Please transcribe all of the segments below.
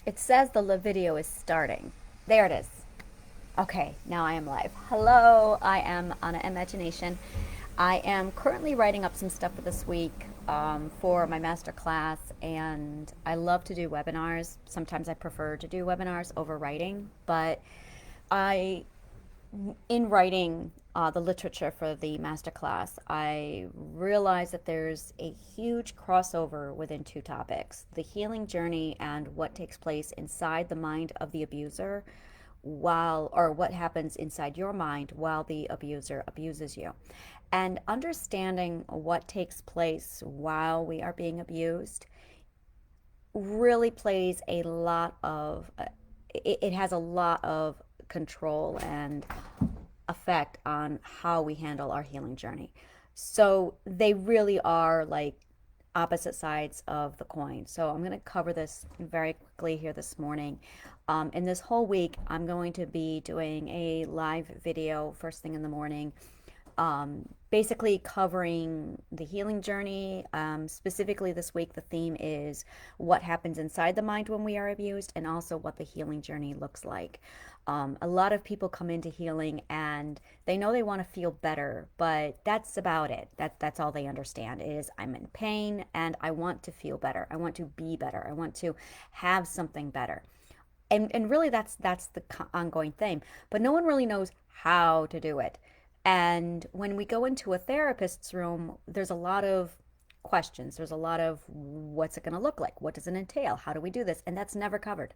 It says the live video is starting. There it is. Okay, now I am live. Hello, I am Anna Imagination. I am currently writing up some stuff for this week for my masterclass, and I love to do webinars. Sometimes I prefer to do webinars over writing, but I in writing the literature for the masterclass, I realized that there's a huge crossover within two topics: the healing journey and what takes place inside the mind of the abuser or what happens inside your mind while the abuser abuses you. And understanding what takes place while we are being abused really plays a lot of, it has a lot of control and effect on how we handle our healing journey. So they really are like opposite sides of the coin. So I'm going to cover this very quickly here this morning. In this whole week, I'm going to be doing a live video first thing in the morning, basically covering the healing journey. Specifically this week, the theme is what happens inside the mind when we are abused, and also what the healing journey looks like. A lot of people come into healing and they know they want to feel better, but that's about it. That's all they understand is I'm in pain and I want to feel better. I want to be better. I want to have something better. And really that's the ongoing theme. But no one really knows how to do it. And when we go into a therapist's room, there's a lot of questions. There's a lot of what's it going to look like? What does it entail? How do we do this? And that's never covered.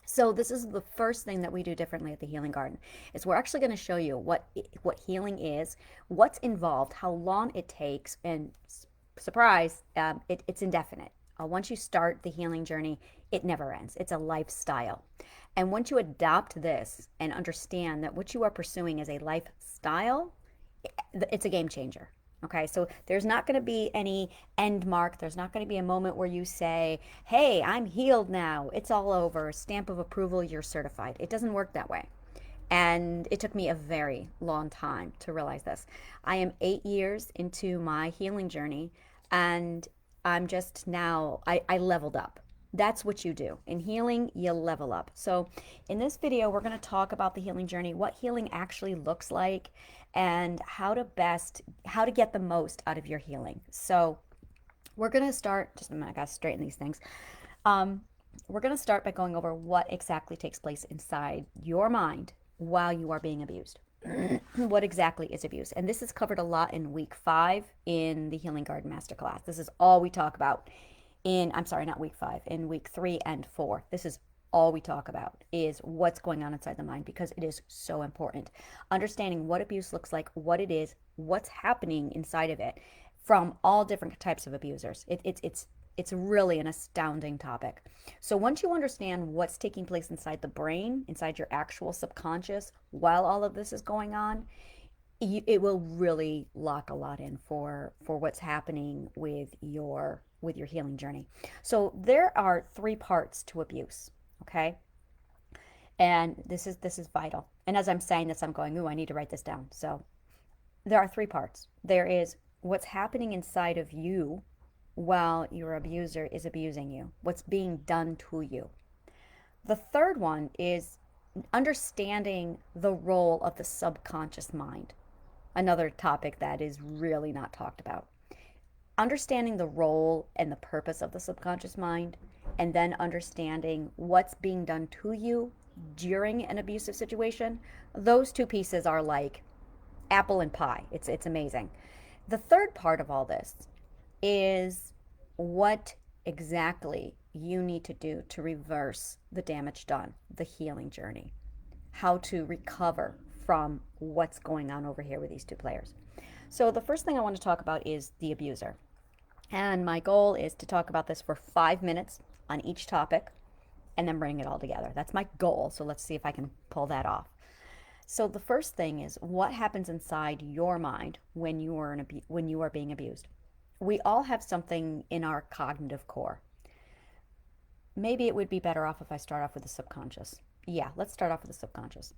So this is the first thing that we do differently at the Healing Garden is we're actually going to show you what healing is, what's involved, how long it takes, and surprise, it's indefinite. Once you start the healing journey, it never ends. It's a lifestyle. And once you adopt this and understand that what you are pursuing is a lifestyle, it's a game changer. Okay, so there's not going to be any end mark. There's not going to be a moment where you say, hey, I'm healed now. It's all over. Stamp of approval, you're certified. It doesn't work that way. And it took me a very long time to realize this. I am 8 years into my healing journey, and I'm just now, I leveled up. That's what you do. In healing, you level up. So, in this video, we're going to talk about the healing journey, what healing actually looks like, and how to get the most out of your healing. So, we're going to start, just a minute, I got to straighten these things. Um, we're going to start by going over what exactly takes place inside your mind while you are being abused. What exactly is abuse? And this is covered a lot in week 5 in the Healing Garden Masterclass. This is all we talk about I'm sorry, not week 5, in week 3 and 4. This is all we talk about is what's going on inside the mind, because it is so important. Understanding what abuse looks like, what it is, what's happening inside of it from all different types of abusers. It's really an astounding topic. So once you understand what's taking place inside the brain, inside your actual subconscious, while all of this is going on, it will really lock a lot in for what's happening with your healing journey. So there are 3 parts to abuse, okay? And this is vital. And as I'm saying this, I'm going, ooh, I need to write this down. So there are 3 parts. There is what's happening inside of you while your abuser is abusing you, what's being done to you. The third one is understanding the role of the subconscious mind, another topic that is really not talked about. Understanding the role and the purpose of the subconscious mind, and then understanding what's being done to you during an abusive situation. Those 2 pieces are like apple and pie. It's amazing. The third part of all this is what exactly you need to do to reverse the damage done, the healing journey, how to recover from what's going on over here with these 2 players. So the first thing I want to talk about is the abuser. And my goal is to talk about this for 5 minutes on each topic and then bring it all together. That's my goal. So let's see if I can pull that off. So the first thing is what happens inside your mind when you are being abused. We all have something in our cognitive core. Maybe it would be better off if I start off with the subconscious. Yeah, let's start off with the subconscious.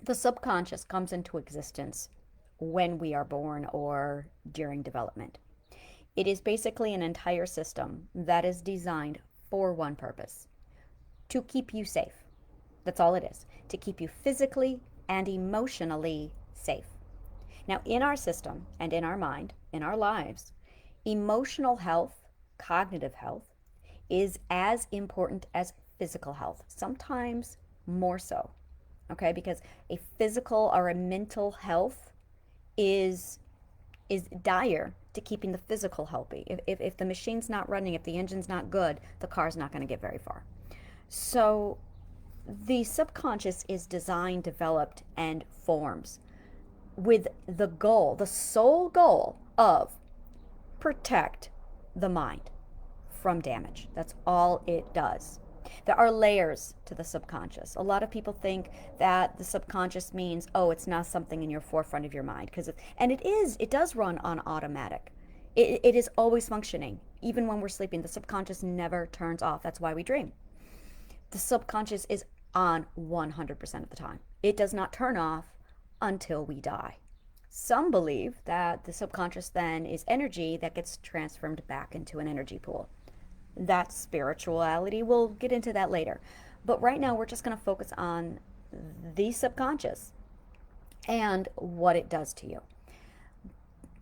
The subconscious comes into existence when we are born or during development. It is basically an entire system that is designed for one purpose: to keep you safe. That's all it is, to keep you physically and emotionally safe. Now, in our system and in our mind, in our lives, emotional health, cognitive health, is as important as physical health, sometimes more so. Okay, because a physical or a mental health is dire to keeping the physical healthy. If the machine's not running, if the engine's not good, the car's not going to get very far. So the subconscious is designed, developed, and forms with the goal, the sole goal of protect the mind from damage. That's all it does. There are layers to the subconscious. A lot of people think that the subconscious means, oh, it's not something in your forefront of your mind. And it does run on automatic. It is always functioning. Even when we're sleeping, the subconscious never turns off. That's why we dream. The subconscious is on 100% of the time. It does not turn off until we die. Some believe that the subconscious then is energy that gets transformed back into an energy pool. That's spirituality. We'll get into that later. But right now, we're just going to focus on the subconscious and what it does to you.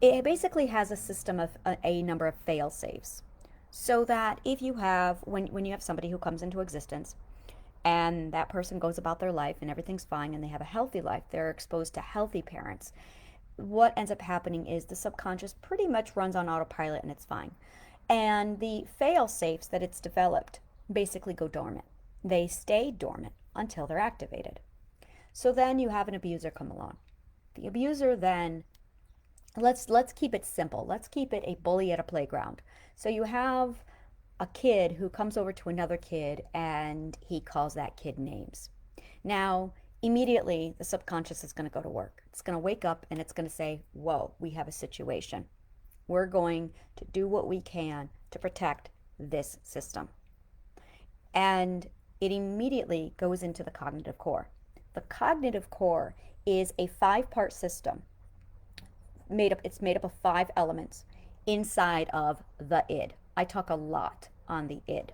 It basically has a system of a number of fail safes. So that if you have, when you have somebody who comes into existence and that person goes about their life and everything's fine and they have a healthy life, they're exposed to healthy parents, what ends up happening is the subconscious pretty much runs on autopilot and it's fine. And the fail safes that it's developed basically go dormant. They stay dormant until they're activated. So then you have an abuser come along. The abuser then, let's keep it simple. Let's keep it a bully at a playground. So you have a kid who comes over to another kid and he calls that kid names. Now, immediately the subconscious is going to go to work. It's going to wake up and it's going to say, whoa, we have a situation. We're going to do what we can to protect this system. And it immediately goes into the cognitive core. The cognitive core is a 5-part system. It's made up of 5 elements inside of the id. I talk a lot on the id,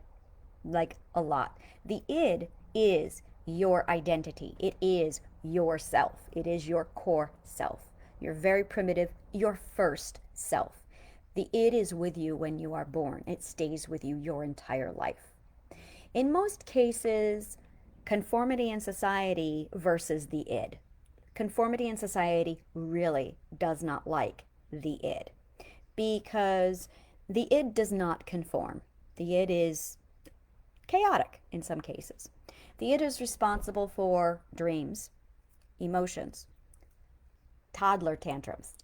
like a lot. The id is your identity. It is yourself. It is your core self. Your very primitive, your first self. The id is with you when you are born. It stays with you your entire life. In most cases, conformity in society versus the id. Conformity in society really does not like the id because the id does not conform. The id is chaotic in some cases. The id is responsible for dreams, emotions, toddler tantrums,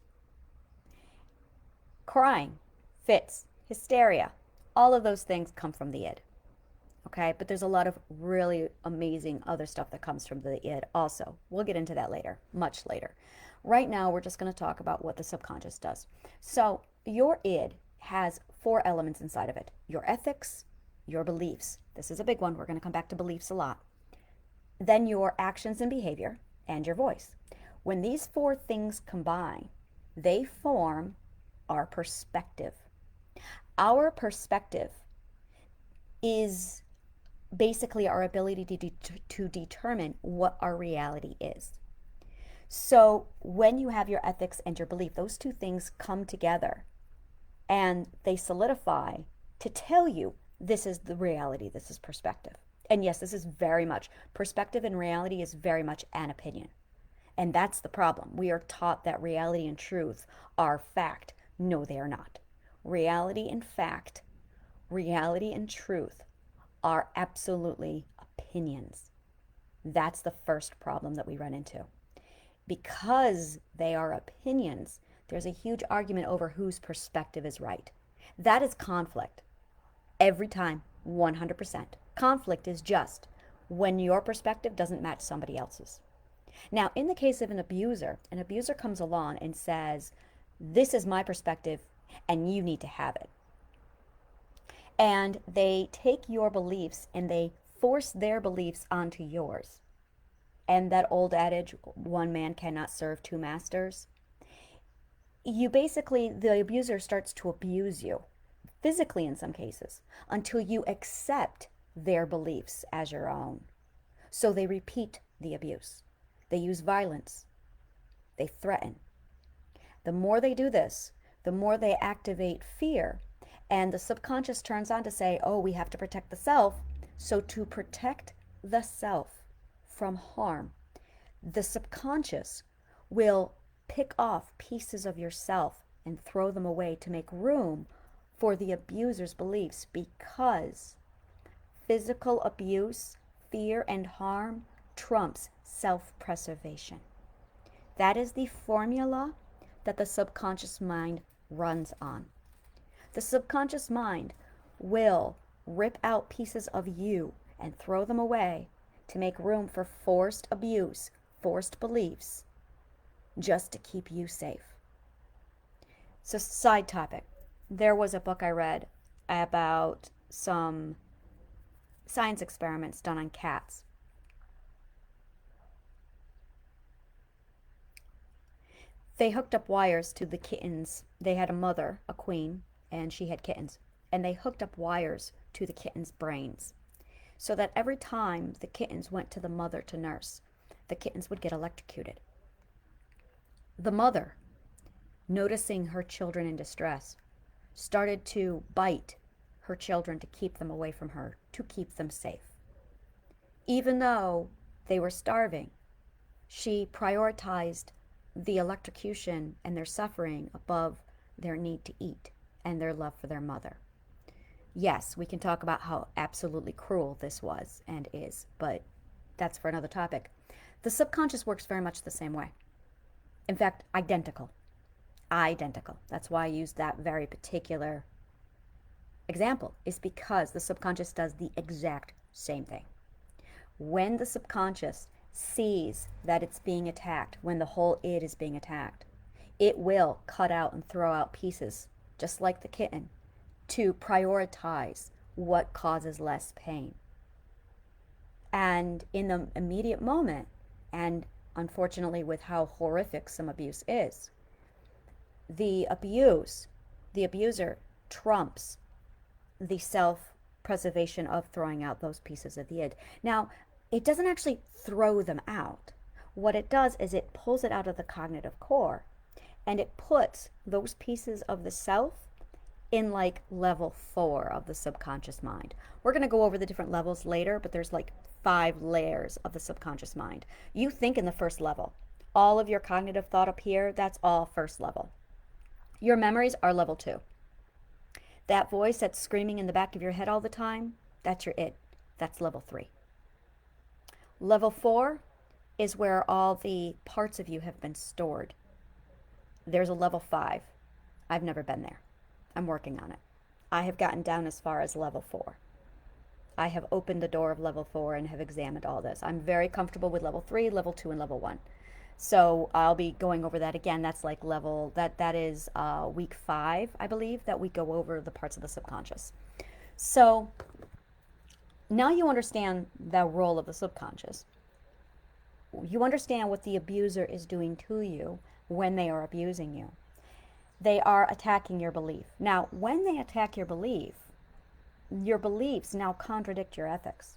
crying, fits, hysteria. All of those things come from the id. Okay, but there's a lot of really amazing other stuff that comes from the id also. We'll get into that later, much later. Right now, we're just going to talk about what the subconscious does. So your id has 4 elements inside of it. Your ethics, your beliefs. This is a big one. We're going to come back to beliefs a lot. Then your actions and behavior, and your voice. When these 4 things combine, they form our perspective. Our perspective is basically our ability to determine what our reality is. So when you have your ethics and your belief, those 2 things come together and they solidify to tell you this is the reality, this is perspective. And yes, this is very much, perspective and reality is very much an opinion. And that's the problem. We are taught that reality and truth are fact. No, they are not. Reality and fact, reality and truth are absolutely opinions. That's the first problem that we run into. Because they are opinions, there's a huge argument over whose perspective is right. That is conflict. Every time, 100%. Conflict is just when your perspective doesn't match somebody else's. Now, in the case of an abuser comes along and says, this is my perspective and you need to have it. And they take your beliefs and they force their beliefs onto yours. And that old adage, one man cannot serve 2 masters. The abuser starts to abuse you, physically in some cases, until you accept their beliefs as your own. So they repeat the abuse. They use violence. They threaten. The more they do this, the more they activate fear. And the subconscious turns on to say, oh, we have to protect the self. So to protect the self from harm, the subconscious will pick off pieces of yourself and throw them away to make room for the abuser's beliefs, because physical abuse, fear, and harm trumps self-preservation. That is the formula that the subconscious mind runs on. The subconscious mind will rip out pieces of you and throw them away to make room for forced abuse, forced beliefs, just to keep you safe. So, side topic. There was a book I read about some science experiments done on cats. They hooked up wires to the kittens. They had a mother, a queen, and she had kittens. And they hooked up wires to the kittens' brains, so that every time the kittens went to the mother to nurse, the kittens would get electrocuted. The mother, noticing her children in distress, started to bite her children to keep them away from her, to keep them safe. Even though they were starving, she prioritized the electrocution and their suffering above their need to eat and their love for their mother. Yes, we can talk about how absolutely cruel this was and is, but that's for another topic. The subconscious works very much the same way. In fact, identical. Identical. That's why I used that very particular example, is because the subconscious does the exact same thing. When the subconscious sees that it's being attacked, when the whole id is being attacked, it will cut out and throw out pieces, just like the kitten, to prioritize what causes less pain. And in the immediate moment, and unfortunately with how horrific some abuse is, the abuser trumps the self-preservation of throwing out those pieces of the id. Now, it doesn't actually throw them out. What it does is it pulls it out of the cognitive core, and it puts those pieces of the self in like level 4 of the subconscious mind. We're going to go over the different levels later, but there's like 5 layers of the subconscious mind. You think in the first level. All of your cognitive thought up here, that's all first level. Your memories are level 2. That voice that's screaming in the back of your head all the time, that's your id. That's level 3. Level 4 is where all the parts of you have been stored. There's a level 5. I've never been there. I'm working on it. I have gotten down as far as level 4. I have opened the door of level 4 and have examined all this. I'm very comfortable with level 3, level 2, and level 1. So I'll be going over that again. That's like level, that is week 5, I believe, that we go over the parts of the subconscious. So now you understand the role of the subconscious. You understand what the abuser is doing to you when they are abusing you. They are attacking your belief. Now, when they attack your beliefs now contradict your ethics.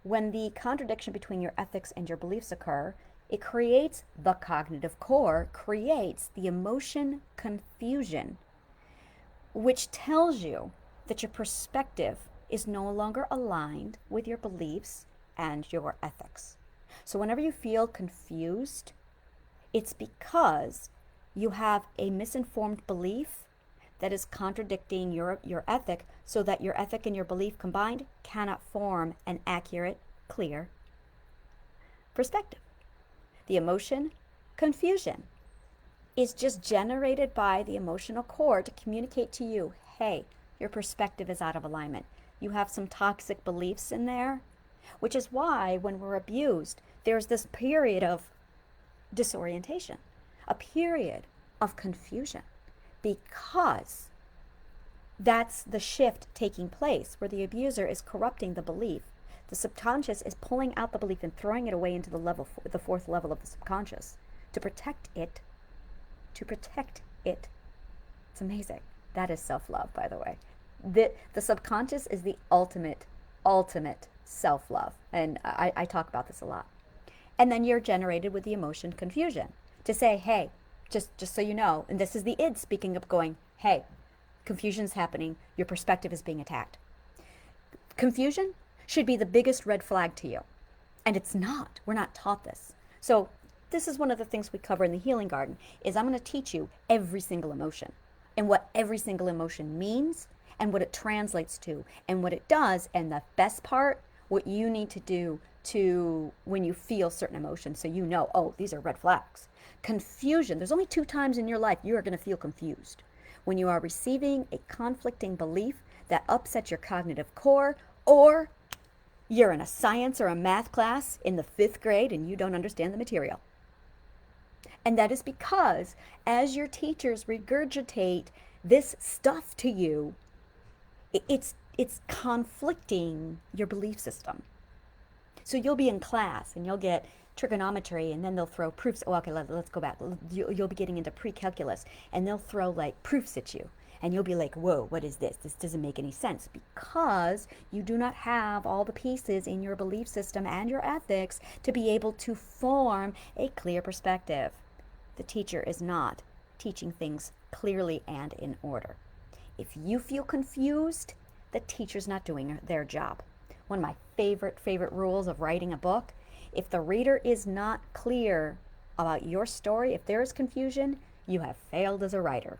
When the contradiction between your ethics and your beliefs occur, it creates the cognitive core, creates the emotion confusion, which tells you that your perspective is no longer aligned with your beliefs and your ethics. So whenever you feel confused, it's because you have a misinformed belief that is contradicting your ethic, so that your ethic and your belief combined cannot form an accurate, clear perspective. The emotion confusion is just generated by the emotional core to communicate to you, hey, your perspective is out of alignment. You have some toxic beliefs in there, which is why when we're abused, there's this period of disorientation, a period of confusion, because that's the shift taking place where the abuser is corrupting the belief. The subconscious is pulling out the belief and throwing it away into the 4th level of the subconscious to protect it. To protect it. It's amazing. That is self-love, by the way. The subconscious is the ultimate ultimate self-love. And I talk about this a lot. And then you're generated with the emotion confusion to say, hey, just so you know, and this is the id speaking up going, hey, confusion's happening. Your perspective is being attacked. Confusion should be the biggest red flag to you. And it's not. We're not taught this. So this is one of the things we cover in the Healing Garden is I'm going to teach you every single emotion and what every single emotion means and what it translates to and what it does. And the best part, what you need to do to when you feel certain emotions so you know, oh, these are red flags. Confusion, there's only 2 times in your life you are going to feel confused. When you are receiving a conflicting belief that upsets your cognitive core, or you're in a science or a math class in the 5th grade and you don't understand the material. And that is because as your teachers regurgitate this stuff to you, it's conflicting your belief system. So you'll be in class and you'll get trigonometry and then they'll throw proofs. Oh, okay, let's go back. You'll be getting into pre-calculus and they'll throw like proofs at you. And you'll be like, whoa, what is this? This doesn't make any sense because you do not have all the pieces in your belief system and your ethics to be able to form a clear perspective. The teacher is not teaching things clearly and in order. If you feel confused, the teacher's not doing their job. One of my favorite rules of writing a book, if the reader is not clear about your story, if there is confusion, you have failed as a writer.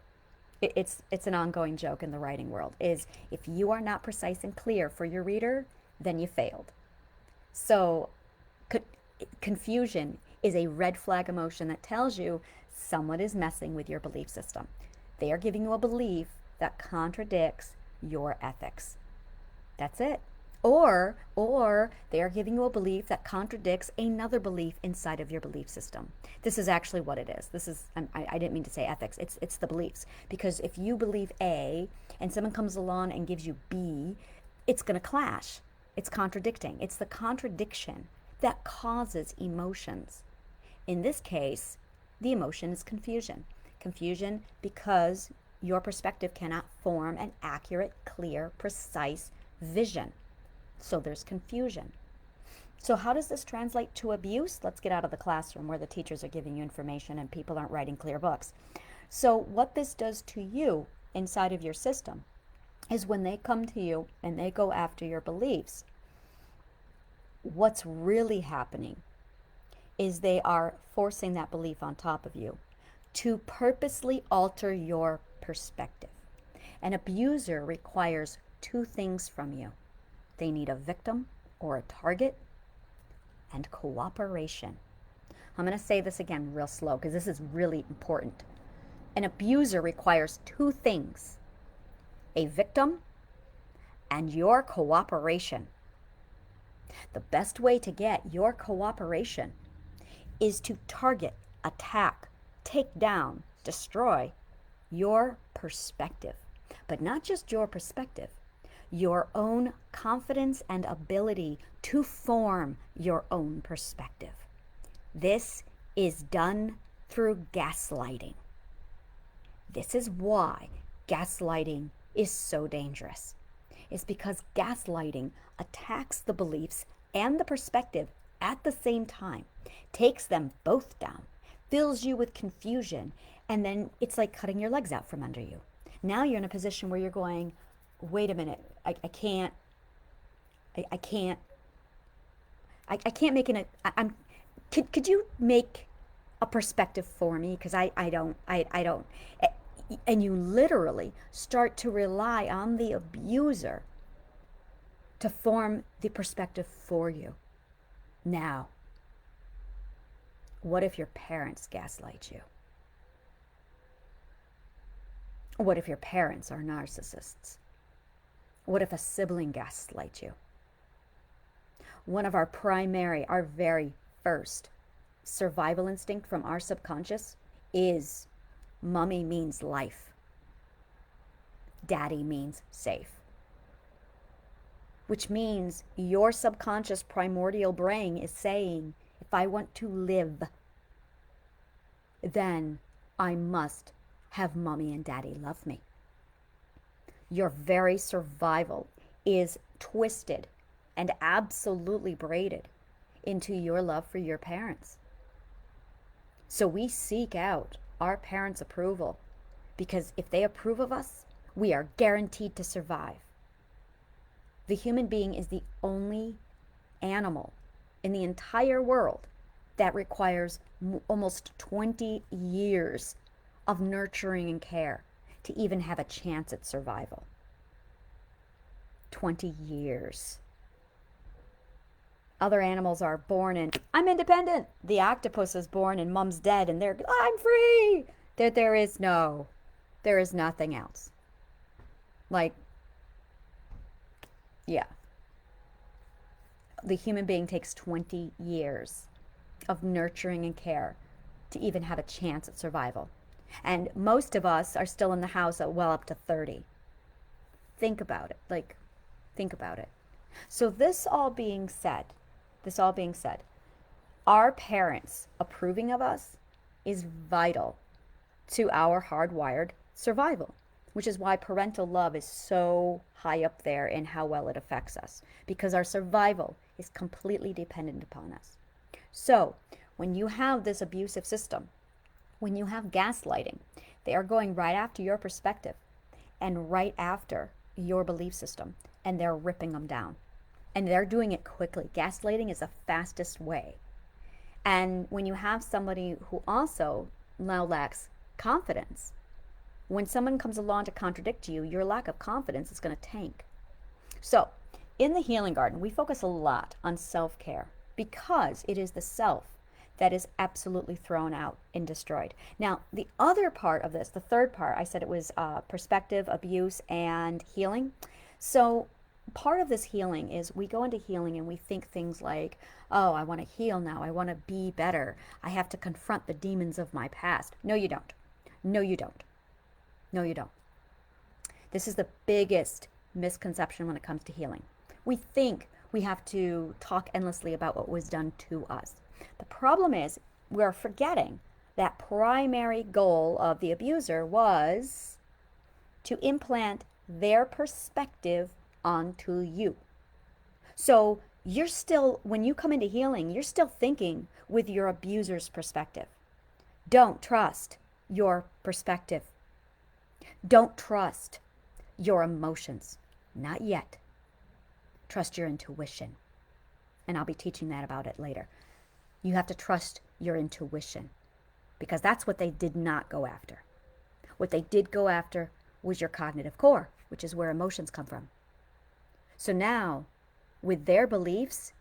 It's an ongoing joke in the writing world, is if you are not precise and clear for your reader, then you failed. So confusion is a red flag emotion that tells you someone is messing with your belief system. They are giving you a belief that contradicts your ethics. That's it. Or they are giving you a belief that contradicts another belief inside of your belief system. This is actually what it is. This is, I didn't mean to say ethics. It's the beliefs. Because if you believe A and someone comes along and gives you B, it's going to clash. It's contradicting. It's the contradiction that causes emotions. In this case, the emotion is confusion. Confusion because your perspective cannot form an accurate, clear, precise vision. So there's confusion. So how does this translate to abuse? Let's get out of the classroom where the teachers are giving you information and people aren't writing clear books. So what this does to you inside of your system is when they come to you and they go after your beliefs, what's really happening is they are forcing that belief on top of you to purposely alter your perspective. An abuser requires 2 things from you. They need a victim or a target and cooperation. I'm going to say this again real slow because this is really important. An abuser requires 2 things, a victim and your cooperation. The best way to get your cooperation is to target, attack, take down, destroy your perspective. But not just your perspective, your own confidence and ability to form your own perspective. This is done through gaslighting. This is why gaslighting is so dangerous. It's because gaslighting attacks the beliefs and the perspective at the same time, takes them both down, fills you with confusion, and then it's like cutting your legs out from under you. Now you're in a position where you're going, wait a minute, I can't make could you make a perspective for me? Because I don't. And you literally start to rely on the abuser to form the perspective for you. Now, what if your parents gaslight you? What if your parents are narcissists? What if a sibling gaslights you? One of our very first survival instinct from our subconscious is mommy means life. Daddy means safe. Which means your subconscious primordial brain is saying, if I want to live, then I must have mommy and daddy love me. Your very survival is twisted and absolutely braided into your love for your parents. So we seek out our parents' approval because if they approve of us, we are guaranteed to survive. The human being is the only animal in the entire world that requires almost 20 years of nurturing and care to even have a chance at survival. 20 years. Other animals are born and I'm independent. The octopus is born and mom's dead and they're, I'm free. There is nothing else. Like, yeah. The human being takes 20 years of nurturing and care to even have a chance at survival. And most of us are still in the house at well up to 30. Think about it. Think about it. So this all being said, our parents approving of us is vital to our hardwired survival, which is why parental love is so high up there in how well it affects us, because our survival is completely dependent upon us. So when you have this abusive system, when you have gaslighting, they are going right after your perspective and right after your belief system, and they're ripping them down. And they're doing it quickly. Gaslighting is the fastest way. And when you have somebody who also now lacks confidence, when someone comes along to contradict you, your lack of confidence is going to tank. So in the Healing Garden, we focus a lot on self-care because it is the self that is absolutely thrown out and destroyed. Now, the other part of this, the third part, I said it was perspective, abuse, and healing. So part of this healing is we go into healing and we think things like, oh, I want to heal now. I want to be better. I have to confront the demons of my past. No, you don't. No, you don't. No, you don't. This is the biggest misconception when it comes to healing. We think we have to talk endlessly about what was done to us. The problem is we're forgetting that primary goal of the abuser was to implant their perspective onto you. So you're still, when you come into healing, you're still thinking with your abuser's perspective. Don't trust your perspective. Don't trust your emotions. Not yet. Trust your intuition. And I'll be teaching that about it later. You have to trust your intuition because that's what they did not go after. What they did go after was your cognitive core, which is where emotions come from. So now, with their beliefs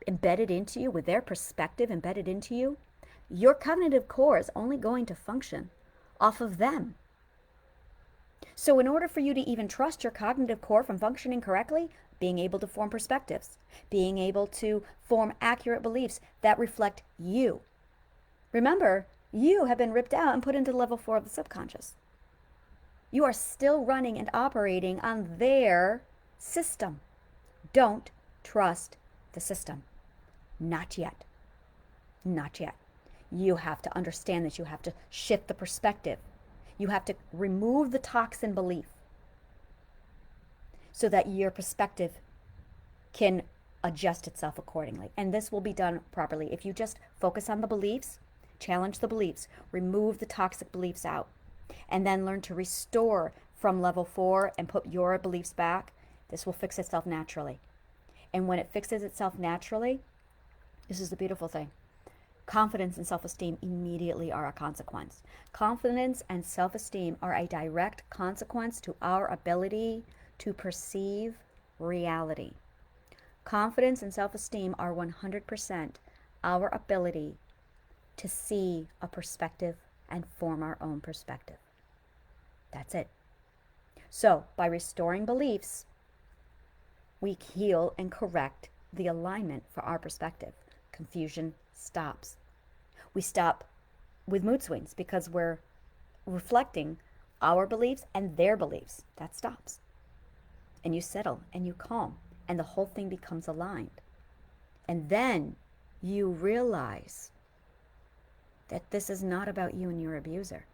embedded into you, with their perspective embedded into you, your cognitive core is only going to function off of them. So in order for you to even trust your cognitive core from functioning correctly, being able to form perspectives, being able to form accurate beliefs that reflect you. Remember, you have been ripped out and put into level 4 of the subconscious. You are still running and operating on their system. Don't trust the system. Not yet. Not yet. You have to understand that you have to shift the perspective. You have to remove the toxin belief so that your perspective can adjust itself accordingly. And this will be done properly if you just focus on the beliefs, challenge the beliefs, remove the toxic beliefs out, and then learn to restore from level 4 and put your beliefs back. This will fix itself naturally. And when it fixes itself naturally, this is the beautiful thing. Confidence and self-esteem immediately are a consequence. Confidence and self-esteem are a direct consequence to our ability to perceive reality. Confidence and self-esteem are 100% our ability to see a perspective and form our own perspective. That's it. So, by restoring beliefs, we heal and correct the alignment for our perspective. Confusion stops. We stop with mood swings because we're reflecting our beliefs and their beliefs. That stops. And you settle and you calm and the whole thing becomes aligned. And then you realize that this is not about you and your abuser.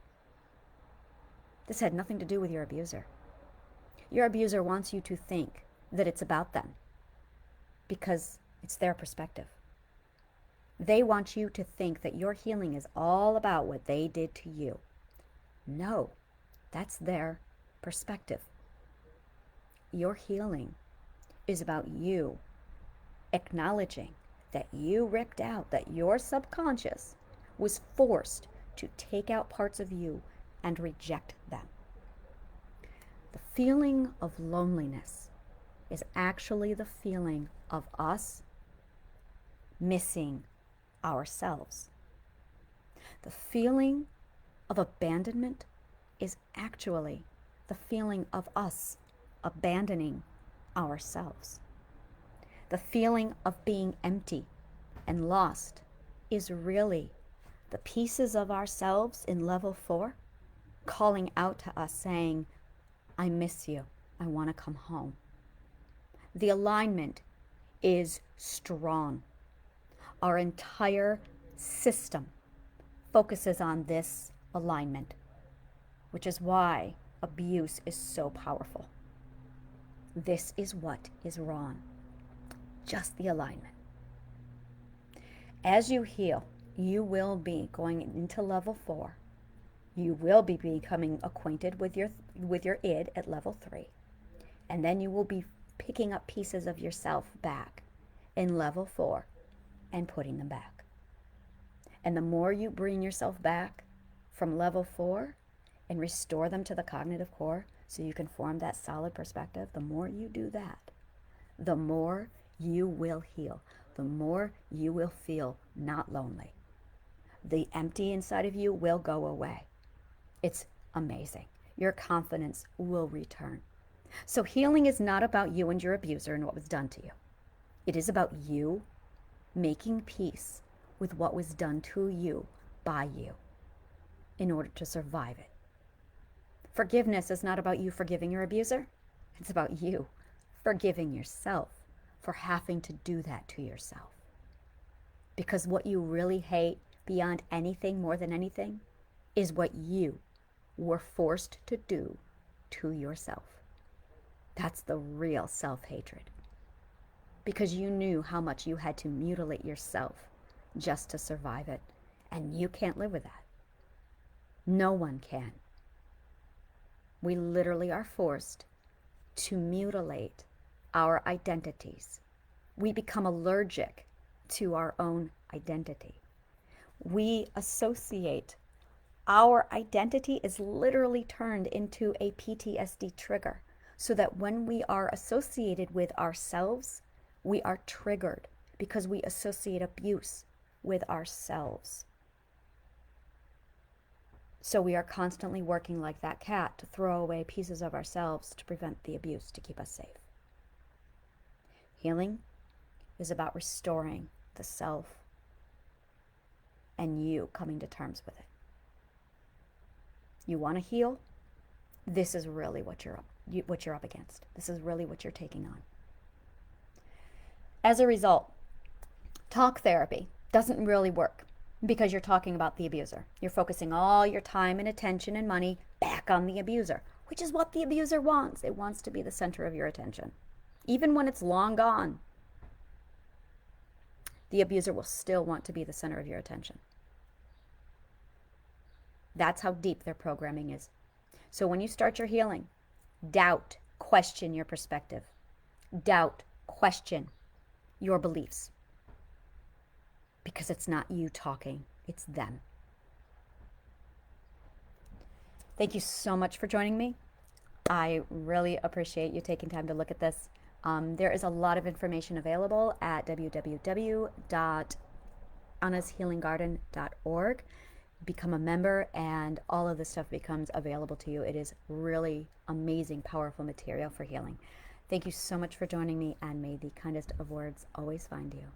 This had nothing to do with your abuser. Your abuser wants you to think that it's about them. because it's their perspective. They want you to think that your healing is all about what they did to you. No, that's their perspective. Your healing is about you acknowledging that you ripped out, that your subconscious was forced to take out parts of you and reject them. The feeling of loneliness is actually the feeling of us missing ourselves. The feeling of abandonment is actually the feeling of us abandoning ourselves. The feeling of being empty and lost is really the pieces of ourselves in level 4 calling out to us saying, I miss you. I want to come home. The alignment is strong. Our entire system focuses on this alignment, which is why abuse is so powerful. This is what is wrong. Just the alignment. As you heal, you will be going into level 4. You will be becoming acquainted with your id at level 3. And then you will be picking up pieces of yourself back in level 4 and putting them back. And the more you bring yourself back from level 4 and restore them to the cognitive core so you can form that solid perspective, the more you do that, the more you will heal, the more you will feel not lonely. The empty inside of you will go away. It's amazing. Your confidence will return. So healing is not about you and your abuser and what was done to you. It is about you making peace with what was done to you by you in order to survive it. Forgiveness is not about you forgiving your abuser. It's about you forgiving yourself for having to do that to yourself. Because what you really hate beyond anything, more than anything, is what you were forced to do to yourself. That's the real self-hatred. Because you knew how much you had to mutilate yourself just to survive it. And you can't live with that. No one can. We literally are forced to mutilate our identities. We become allergic to our own identity. We associate. Our identity is literally turned into a PTSD trigger, so that when we are associated with ourselves, we are triggered because we associate abuse with ourselves. So we are constantly working like that cat to throw away pieces of ourselves to prevent the abuse, to keep us safe. Healing is about restoring the self and you coming to terms with it. You want to heal? This is really what you're up against. This is really what you're taking on. As a result, talk therapy doesn't really work because you're talking about the abuser. You're focusing all your time and attention and money back on the abuser, which is what the abuser wants. It wants to be the center of your attention. Even when it's long gone, the abuser will still want to be the center of your attention. That's how deep their programming is. So when you start your healing, doubt, question your perspective. Doubt, question your beliefs. Because it's not you talking, it's them. Thank you so much for joining me. I really appreciate you taking time to look at this. There is a lot of information available at www.annashealinggarden.org. Become a member and all of this stuff becomes available to you. It is really amazing, powerful material for healing. Thank you so much for joining me, and may the kindest of words always find you.